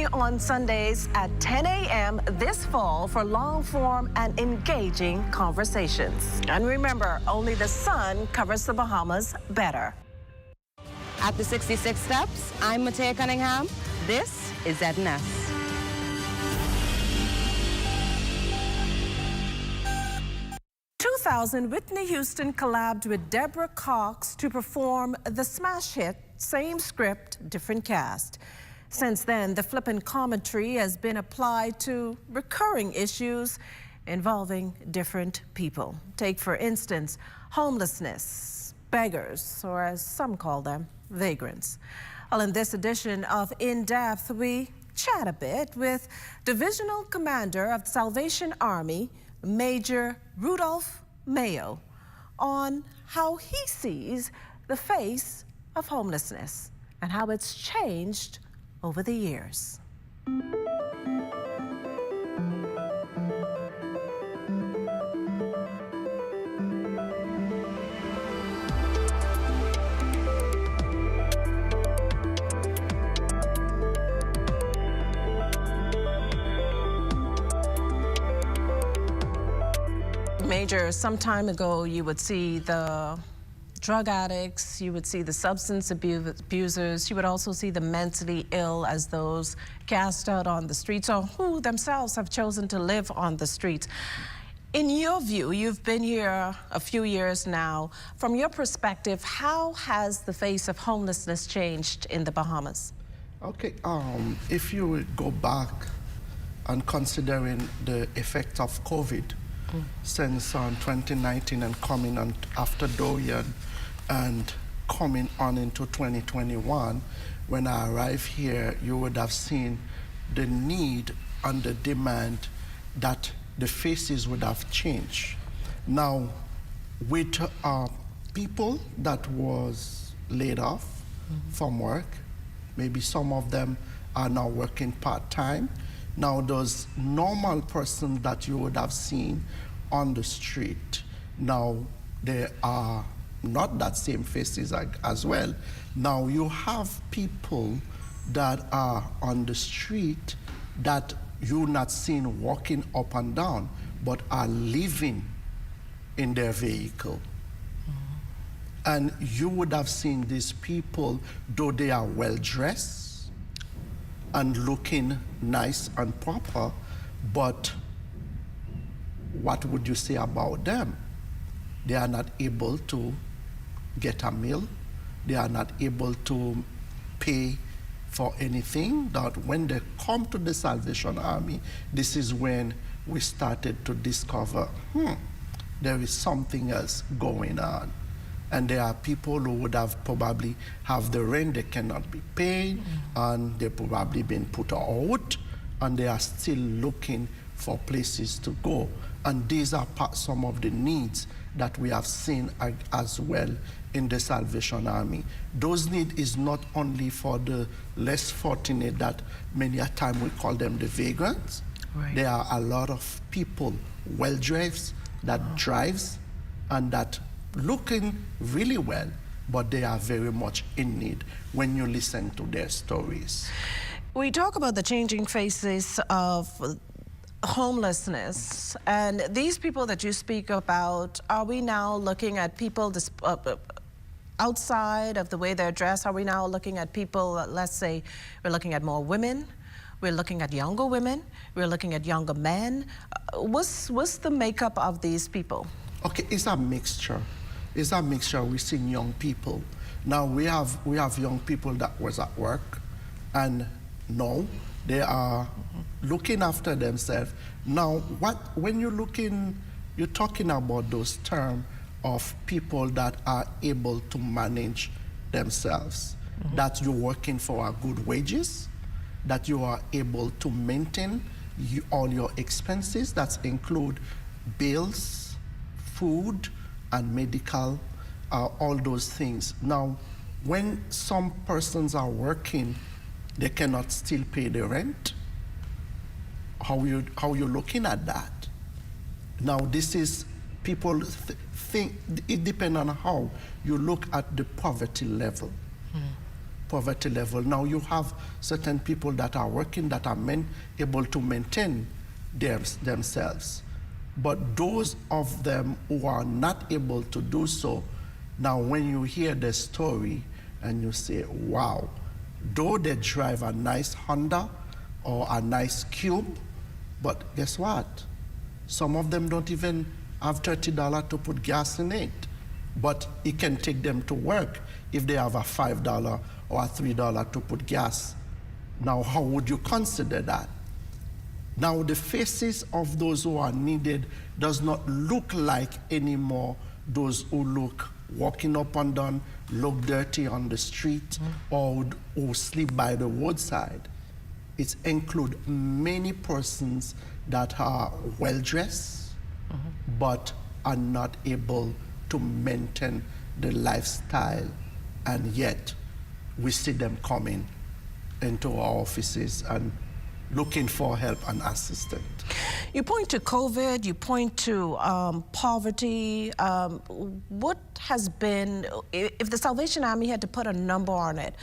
you on Sundays at 10 a.m. this fall for long-form and engaging conversations. And remember, only the sun covers the Bahamas better. At the 66 Steps, I'm Matea Cunningham. This is ZNS. In 2000, Whitney Houston collabed with Deborah Cox to perform the smash hit, same script, different cast. Since then, the flippant commentary has been applied to recurring issues involving different people. Take, for instance, homelessness, beggars, or as some call them, vagrants. Well, in this edition of In Depth, we chat a bit with Divisional Commander of the Salvation Army, Major Rudolph Mayo, on how he sees the face of homelessness and how it's changed over the years. Major, some time ago, you would see the drug addicts, you would see the substance abusers, you would also see the mentally ill as those cast out on the streets or who themselves have chosen to live on the streets. In your view, you've been here a few years now. From your perspective, how has the face of homelessness changed in the Bahamas? Okay, if you would go back and considering the effect of COVID, since 2019 and coming on after Dorian and coming on into 2021, when I arrived here, you would have seen the need and the demand that the faces would have changed. Now, with people that was laid off from work, maybe some of them are now working part-time. Now, those normal persons that you would have seen on the street, now they are not that same faces as well. Now, you have people that are on the street that you're not seeing walking up and down, but are living in their vehicle. And you would have seen these people, though they are well-dressed, and looking nice and proper, but what would you say about them? They are not able to get a meal. They are not able to pay for anything. That when they come to the Salvation Army, this is when we started to discover, there is something else going on. And there are people who would have probably have the rent they cannot be paid, and they've probably been put out, and they are still looking for places to go. And these are some of the needs that we have seen as well in the Salvation Army. Those needs is not only for the less fortunate that many a time we call them the vagrants. Right. There are a lot of people, well-dressed, that drives and that looking really well, but they are very much in need when you listen to their stories. We talk about the changing faces of homelessness, and these people that you speak about, are we now looking at people outside of the way they're dressed? Are we now looking at people, let's say, we're looking at more women, we're looking at younger women, we're looking at younger men? What's the makeup of these people? Okay, it's a mixture. It's a mixture. We're seeing young people. Now we have young people that was at work, and now they are looking after themselves. Now, when you're talking about those terms of people that are able to manage themselves, that you're working for good wages, that you are able to maintain all your expenses, that include bills, food, and medical, all those things. Now, when some persons are working, they cannot still pay the rent. How you looking at that? Now, this is people think it depends on how you look at the poverty level. poverty level. Now you have certain people that are working that are able to maintain themselves. But those of them who are not able to do so, now when you hear the story and you say, wow, though they drive a nice Honda or a nice Cube, but guess what? Some of them don't even have $30 to put gas in it. But it can take them to work if they have a $5 or a $3 to put gas. Now, how would you consider that? Now, the faces of those who are needed does not look like anymore those who look walking up and down, look dirty on the street, or who sleep by the roadside. It includes many persons that are well-dressed, but are not able to maintain the lifestyle, and yet we see them coming into our offices and looking for help and assistance. You point to COVID, you point to poverty. What has been, if the Salvation Army had to put a number on it,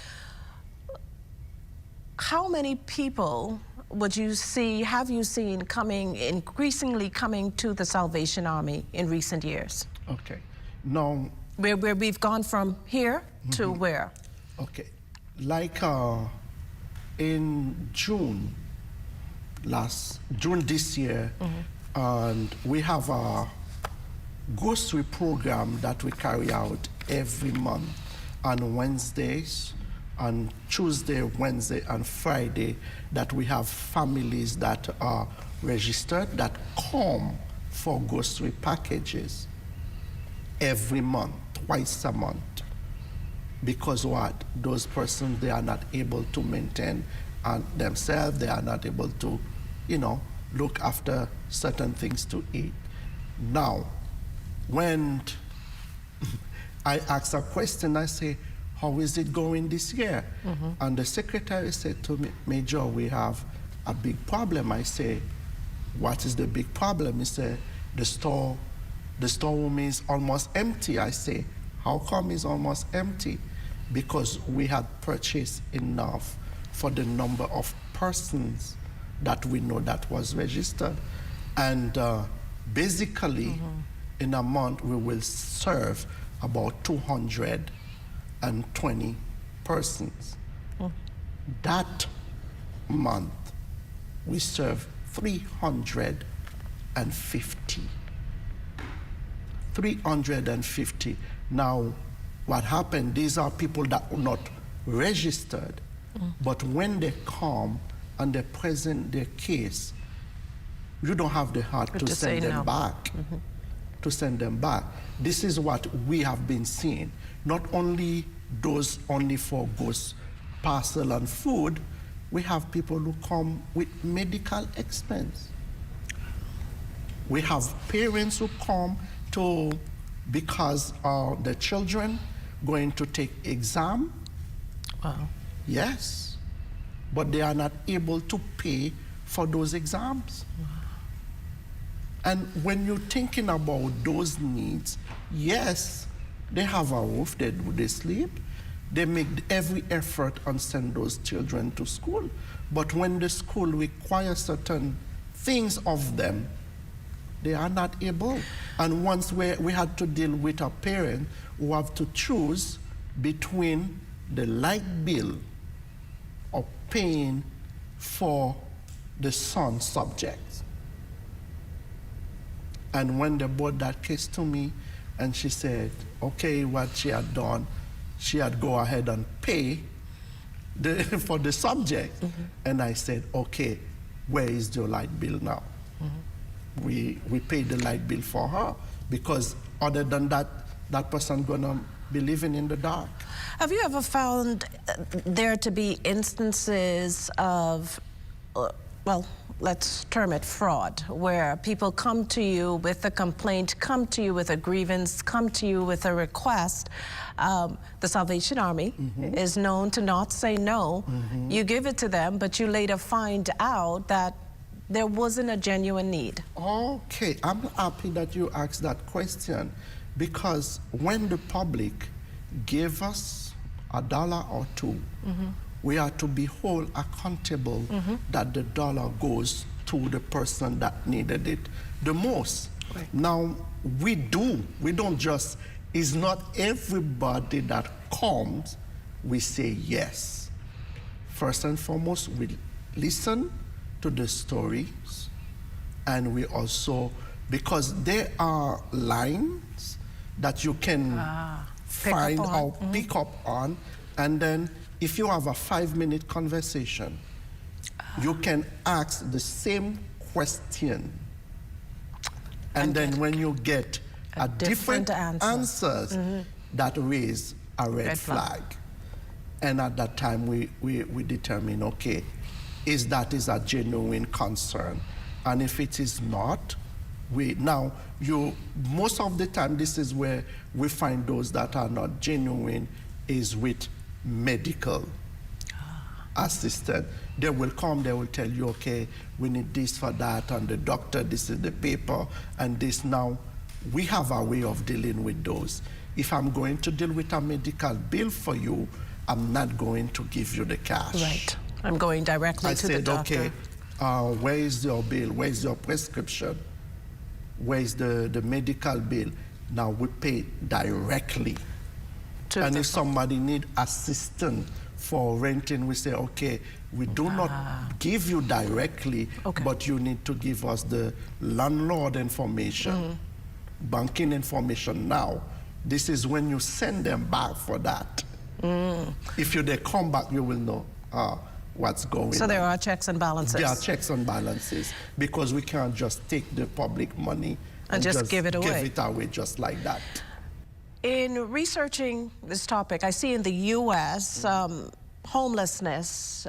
how many people would you see, have you seen increasingly coming to the Salvation Army in recent years? Okay. Now, where we've gone from here to where? Okay. Like in June this year, and we have a grocery program that we carry out every month on Wednesdays, on Tuesday, Wednesday, and Friday, that we have families that are registered that come for grocery packages every month, twice a month. Because what? Those persons, they are not able to maintain themselves, they are not able to, look after certain things to eat. Now, when I ask a question, I say, how is it going this year? And the secretary said to me, Major, we have a big problem. I say, what is the big problem? He said, the storeroom is almost empty. I say, how come it's almost empty? Because we had purchased enough for the number of persons that we know that was registered. And basically, in a month, we will serve about 220 persons. That month, we serve 350. 350. Now, what happened, these are people that were not registered, but when they come and they present their case, you don't have the heart to send them back. To send them back. This is what we have been seeing. Not only those only for goods, parcel and food, we have people who come with medical expense. We have parents who come because the children going to take exam. Wow. Yes, but they are not able to pay for those exams. Wow. And when you're thinking about those needs, yes, they have a roof, they sleep, they make every effort and send those children to school. But when the school requires certain things of them, they are not able. And once we had to deal with a parent who have to choose between the light bill or paying for the son's subjects. And when they brought that case to me, and she said, okay, what she had done, she had go ahead and pay for the subject. And I said, okay, where is your light bill now? We paid the light bill for her, because other than that, that person gonna be living in the dark. Have you ever found there to be instances of, well, let's term it fraud, where people come to you with a complaint, come to you with a grievance, come to you with a request? The Salvation Army is known to not say no. You give it to them, but you later find out that there wasn't a genuine need. Okay, I'm happy that you asked that question, because when the public gave us $1 or $2, we are to be whole accountable that the dollar goes to the person that needed it the most. Right. Now, we don't just, it's not everybody that comes, we say yes. First and foremost, we listen to the stories, and we also, because there are lines that you can find or pick up on, and then if you have a 5-minute conversation, you can ask the same question, and then when you get a different answers, that raise a red flag. And at that time, we determine, okay, is a genuine concern? And if it is not, most of the time, this is where we find those that are not genuine, is with medical assistant. They will come, they will tell you, okay, we need this for that, and the doctor, this is the paper, and this. Now, we have a way of dealing with those. If I'm going to deal with a medical bill for you, I'm not going to give you the cash. Right. I'm going directly to the doctor. I said, okay, where is your bill? Where is your prescription? Where is the medical bill? Now we pay directly. And if somebody need assistance for renting, we say, okay, we do not give you directly, but you need to give us the landlord information, banking information now. This is when you send them back for that. If they come back, you will know what's going on. So there are checks and balances. There are checks and balances, because we can't just take the public money and just give it away. Give it away just like that. In researching this topic, I see in the U.S., homelessness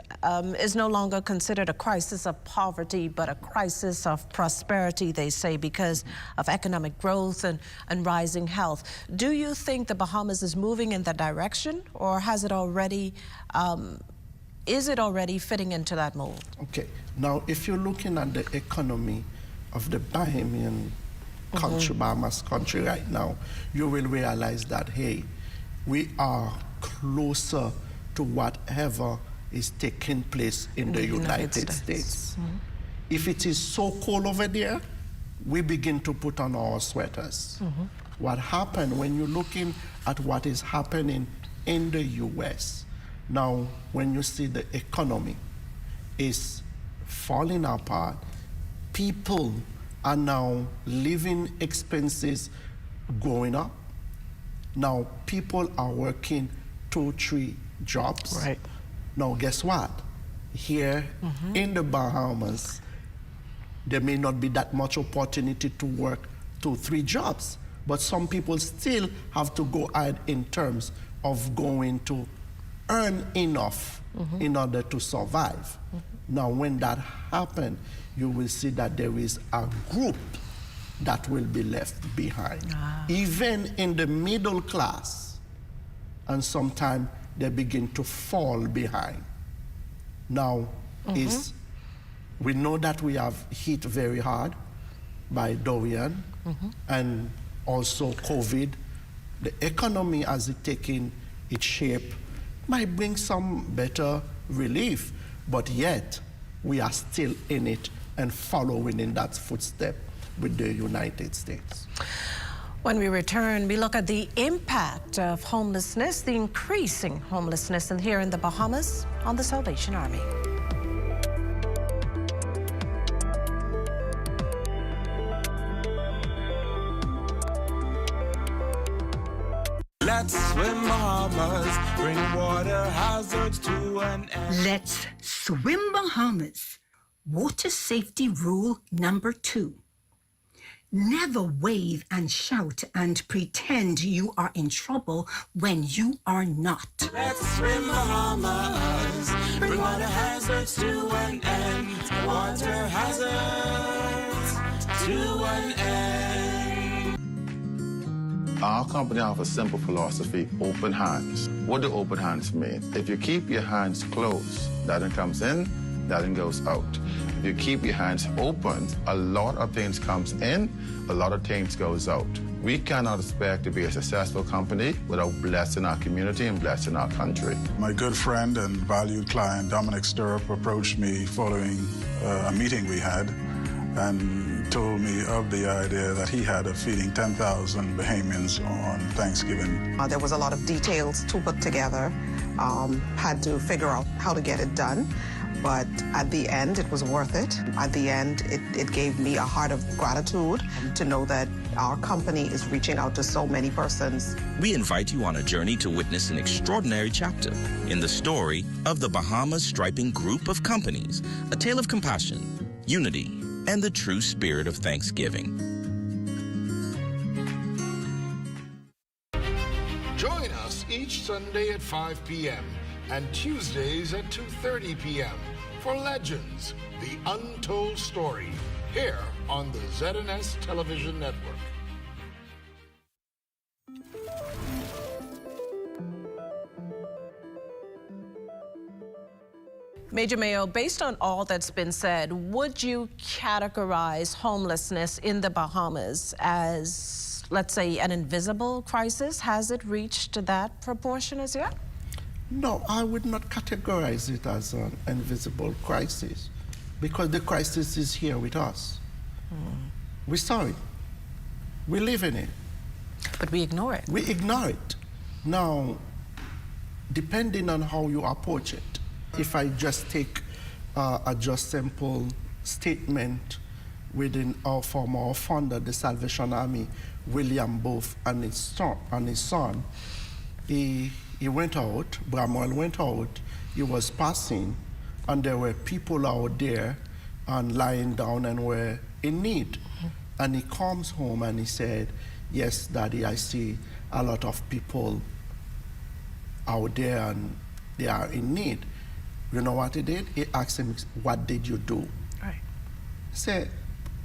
is no longer considered a crisis of poverty, but a crisis of prosperity, they say, because of economic growth and rising health. Do you think the Bahamas is moving in that direction, or has it already, is it already fitting into that mold? Okay. Now, if you're looking at the economy of the Bahamian country, Bahamas country right now, you will realize that, hey, we are closer to whatever is taking place in the United States. If it is so cold over there, we begin to put on our sweaters. What happened when you're looking at what is happening in the US, now when you see the economy is falling apart, people are now living expenses going up. Now people are working 2-3 jobs. Right. Now, guess what? Here in the Bahamas, there may not be that much opportunity to work 2-3 jobs, but some people still have to go out in terms of going to earn enough in order to survive. Now, when that happens, you will see that there is a group that will be left behind, even in the middle class, and sometimes they begin to fall behind. Now, we know that we have hit very hard by Dorian and also COVID. The economy, as it taking its shape, might bring some better relief, but yet we are still in it and following in that footstep with the United States. When we return, we look at the impact of homelessness, the increasing homelessness here in the Bahamas on the Salvation Army. Let's swim Bahamas, bring water hazards to an end. Let's swim Bahamas. Water safety rule number 2. Never wave and shout and pretend you are in trouble when you are not. Let's swim Bahamas, bring water hazards to an end. Water hazards to an end. Our company offers a simple philosophy, open hands. What do open hands mean? If you keep your hands closed, nothing comes in, nothing goes out. If you keep your hands open, a lot of things comes in, a lot of things goes out. We cannot expect to be a successful company without blessing our community and blessing our country. My good friend and valued client, Dominic Stirrup, approached me following a meeting we had and told me of the idea that he had of feeding 10,000 Bahamians on Thanksgiving. There was a lot of details to put together, had to figure out how to get it done. But at the end, it was worth it. At the end, it gave me a heart of gratitude to know that our company is reaching out to so many persons. We invite you on a journey to witness an extraordinary chapter in the story of the Bahamas Striping Group of Companies, a tale of compassion, unity, and the true spirit of Thanksgiving. Join us each Sunday at 5 p.m. and Tuesdays at 2:30 p.m. for Legends, the Untold Story, here on the ZNS Television Network. Major Mayo, based on all that's been said, would you categorize homelessness in the Bahamas as, let's say, an invisible crisis? Has it reached that proportion as yet? No, I would not categorize it as an invisible crisis because the crisis is here with us. We saw it. We live in it. But we ignore it. We ignore it. Now, depending on how you approach it, if I just take a just simple statement within our former founder, the Salvation Army, William Booth, and his son, he went out, Bramwell went out, he was passing, and there were people out there and lying down and were in need. And he comes home and he said, yes, Daddy, I see a lot of people out there and they are in need. You know what he did? He asked him, what did you do? Right.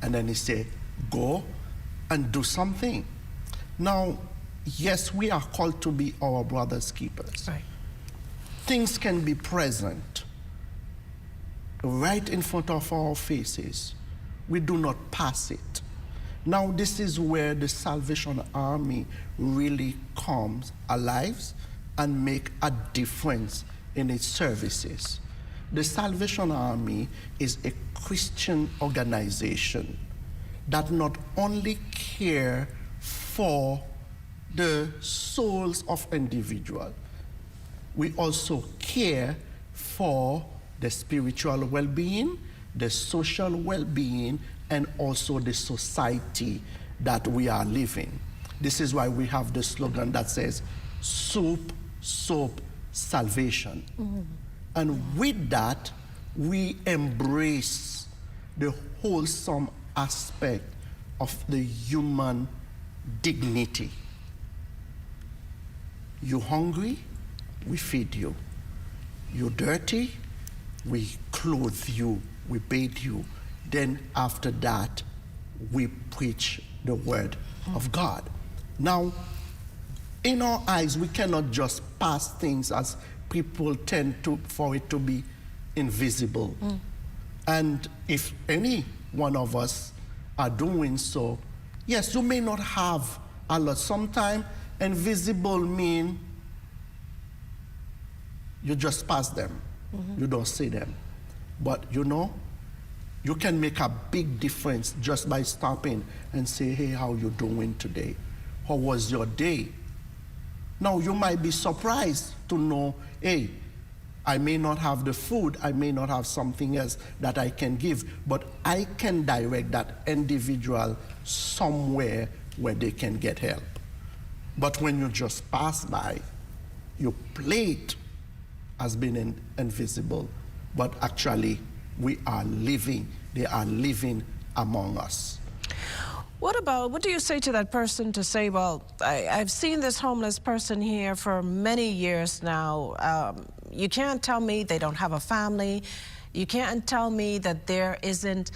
And then he said, go and do something. Now, yes, we are called to be our brother's keepers. Right. Things can be present right in front of our faces. We do not pass it. Now, this is where the Salvation Army really comes alive and make a difference in its services. The Salvation Army is a Christian organization that not only care for the souls of individuals, we also care for the spiritual well-being, the social well-being, and also the society that we are living. This is why we have the slogan that says, soup, soap, salvation. And with that, we embrace the wholesome aspect of the human dignity. You hungry, we feed you. You dirty, we clothe you, we bathe you. Then after that, we preach the word of God. Now, in our eyes, we cannot just pass things as people tend to, for it to be invisible. And if any one of us are doing so, yes, you may not have a lot. Sometimes invisible mean you just pass them. You don't see them. But you know, you can make a big difference just by stopping and say, hey, how you doing today? How was your day? Now, you might be surprised to know, hey, I may not have the food, I may not have something else that I can give, but I can direct that individual somewhere where they can get help. But when you just pass by, your plate has been invisible, but actually we are living, they are living among us. What do you say to that person to say, well, I've seen this homeless person here for many years now. You can't tell me they don't have a family. You can't tell me that there isn't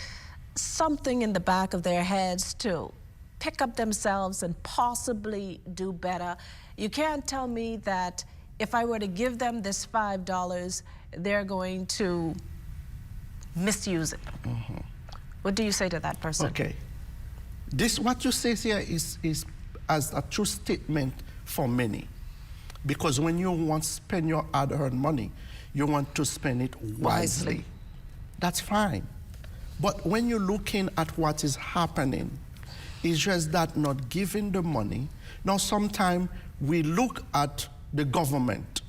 something in the back of their heads to pick up themselves and possibly do better. You can't tell me that if I were to give them this $5, they're going to misuse it. What do you say to that person? Okay. This, what you say here is as a true statement for many. Because when you want to spend your hard-earned money, you want to spend it wisely. That's fine. But when you're looking at what is happening, it's just that not giving the money. Now, sometimes we look at the government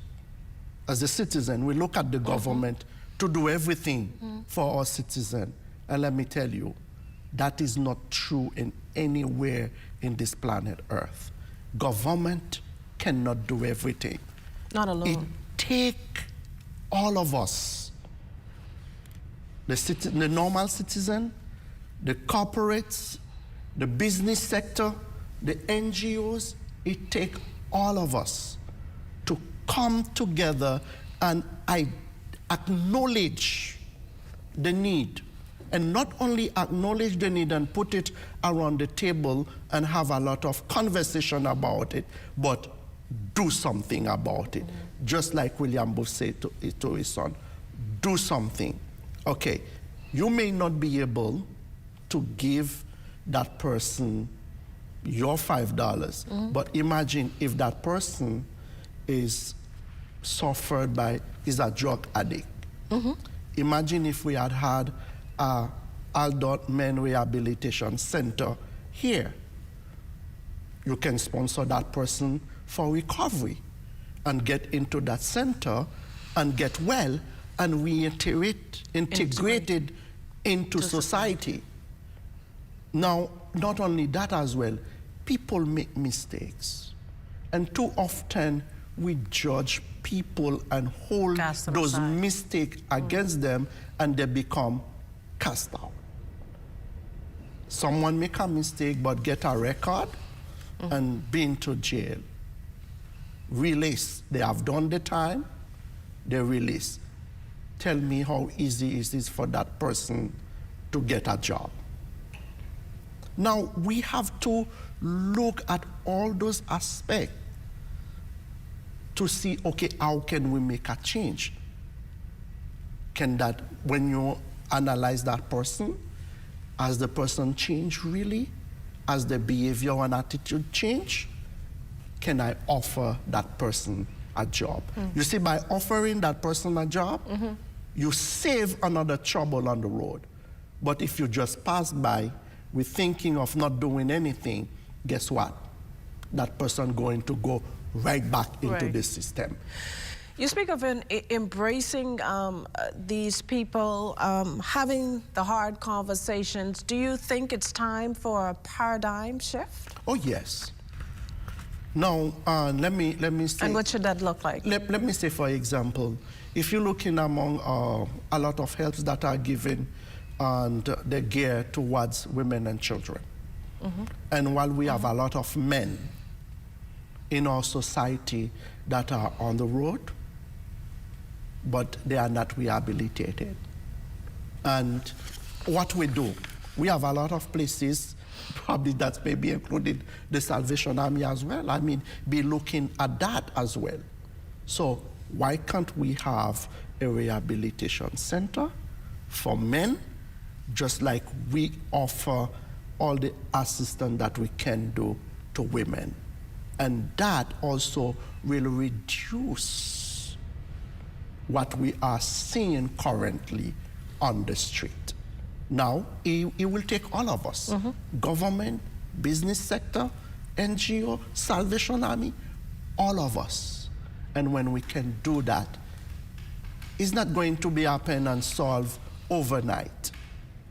as a citizen. We look at the government to do everything for our citizen. And let me tell you, that is not true in anywhere in this planet Earth. Government cannot do everything. Not alone. It takes all of us, the normal citizen, the corporates, the business sector, the NGOs, it takes all of us to come together and acknowledge the need. And not only acknowledge the need and put it around the table and have a lot of conversation about it, but do something about it. Just like William Booth said to his son, do something. Okay, you may not be able to give that person your $5, but imagine if that person is a drug addict. Imagine if we had had an adult men rehabilitation center here. You can sponsor that person for recovery and get into that center and get well and integrated into society. Now, not only that as well, people make mistakes. And too often we judge people and hold those mistakes against them, and they become cast out. Someone make a mistake but get a record and be into jail. Release. They have done the time, they release. Tell me how easy it is for that person to get a job. Now, we have to look at all those aspects to see, okay, how can we make a change? Can that, when you analyze that person, has the person changed really? Has the behavior and attitude changed? Can I offer that person a job? You see, by offering that person a job, you save another trouble on the road. But if you just pass by with thinking of not doing anything, guess what? That person going to go right back into the system. You speak of embracing these people, having the hard conversations. Do you think it's time for a paradigm shift? Oh, yes. Now, let me say... And what should that look like? Let me say, for example, if you're looking among a lot of helps that are given and they're geared towards women and children. And while we have a lot of men in our society that are on the road, but they are not rehabilitated. And what we do, we have a lot of places, probably that's maybe included the Salvation Army as well. I mean, be looking at that as well. So why can't we have a rehabilitation center for men, just like we offer all the assistance that we can do to women? And that also will reduce what we are seeing currently on the street. Now, it will take all of us, government, business sector, NGO, Salvation Army, all of us. And when we can do that, it's not going to be happen and solve overnight,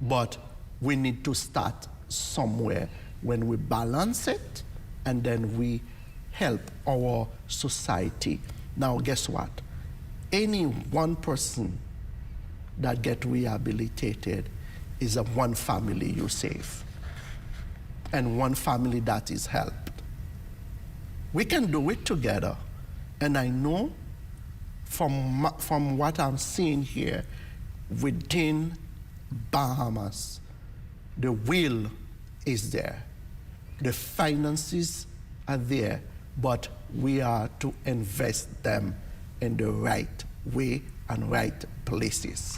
but we need to start somewhere when we balance it and then we help our society. Now, guess what? Any one person that get rehabilitated is a one family you save, and one family that is helped. We can do it together, and I know from what I'm seeing here within Bahamas, the will is there, the finances are there, but we are to invest them in the right way and right places.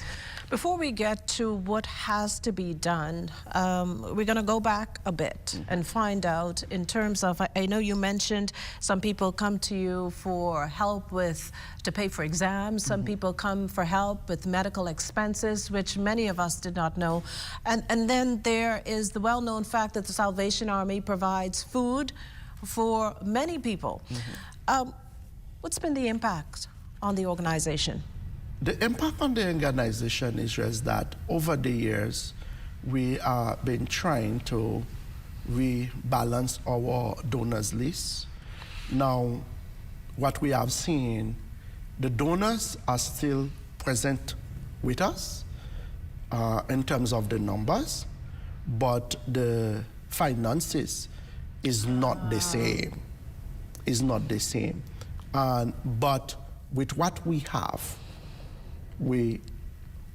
Before we get to what has to be done, we're going to go back a bit and find out in terms of, I know you mentioned some people come to you for help to pay for exams, some people come for help with medical expenses, which many of us did not know. And then there is the well-known fact that the Salvation Army provides food for many people. What's been the impact on the organization? The impact on the organization is just that over the years, we have been trying to rebalance our donors list. Now, what we have seen, the donors are still present with us in terms of the numbers, but the finances is not the same. Is not the same. But with what we have, we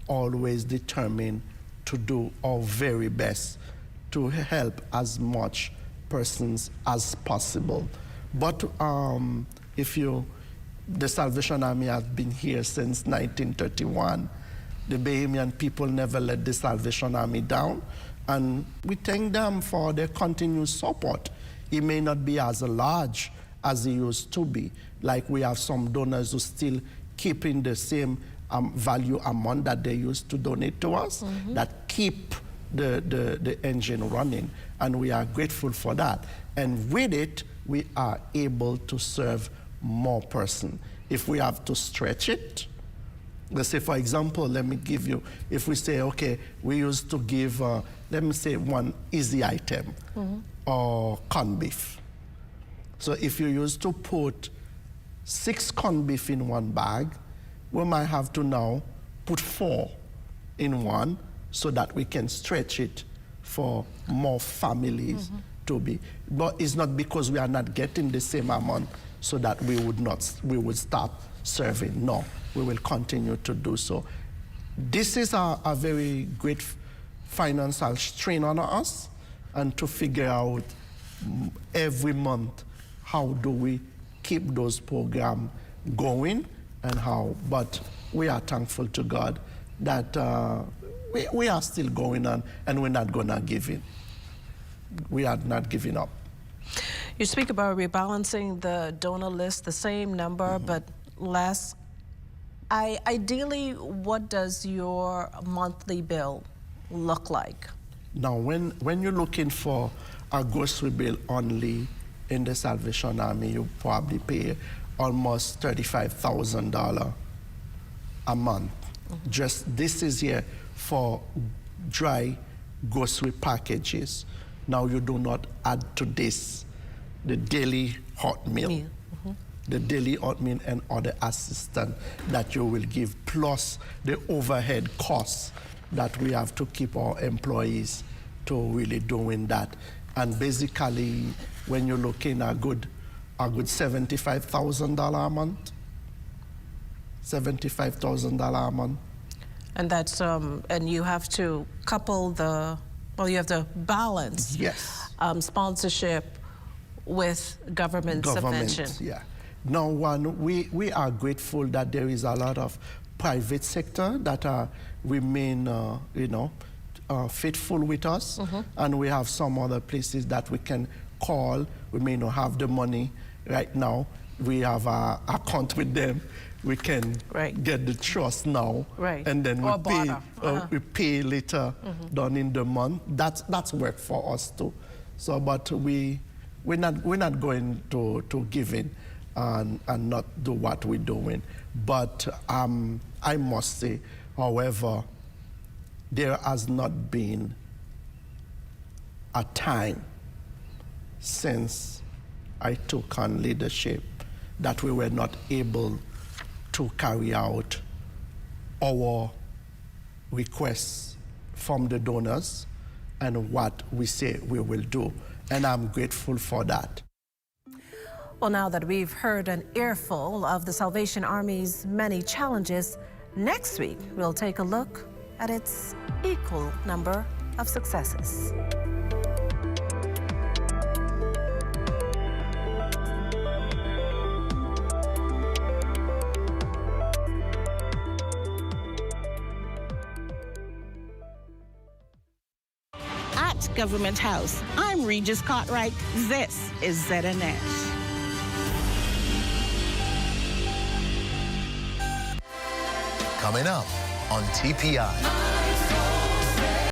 always determine to do our very best to help as much persons as possible. But the Salvation Army has been here since 1931. The Bahamian people never let the Salvation Army down, and we thank them for their continued support. It may not be as large as it used to be. Like we have some donors who still keeping the same value amount that they used to donate to us, that keep the engine running, and we are grateful for that. And with it, we are able to serve more persons. If we have to stretch it, let's say, for example, let me give you, if we say, okay, we used to give, let me say, one easy item, or corned beef. So if you used to put 6 corned beef in one bag, we might have to now put 4 in one so that we can stretch it for more families to be. But it's not because we are not getting the same amount so that we would stop serving. No, we will continue to do so. This is a very great financial strain on us, and to figure out every month how do we keep those programs going and how. But we are thankful to God that we are still going on, and we're not going to give in. We are not giving up. You speak about rebalancing the donor list, the same number, but less. Ideally, what does your monthly bill look like? Now, when you're looking for a grocery bill only in the Salvation Army, you probably pay almost $35,000 a month. Just this is here for dry grocery packages. Now you do not add to this the daily hot meal. The daily hot meal and other assistance that you will give, plus the overhead costs that we have to keep our employees to really doing that. And basically, when you're looking at a good $75,000 a month, $75,000 a month. And that's and you have to couple you have to balance sponsorship with government subvention. Yeah. Now, we are grateful that there is a lot of private sector that remain, faithful with us, and we have some other places that we can call. We may not have the money right now. We have an account with them. We can get the trust now, and then we pay later down in the month. That's work for us too. So, but we're not going to give in and not do what we're doing. But I must say, however, there has not been a time since I took on leadership that we were not able to carry out our requests from the donors and what we say we will do. And I'm grateful for that. Well, now that we've heard an earful of the Salvation Army's many challenges, next week we'll take a look at its equal number of successes. Government House. I'm Regis Cartwright. This is ZNS. Coming up on TPI.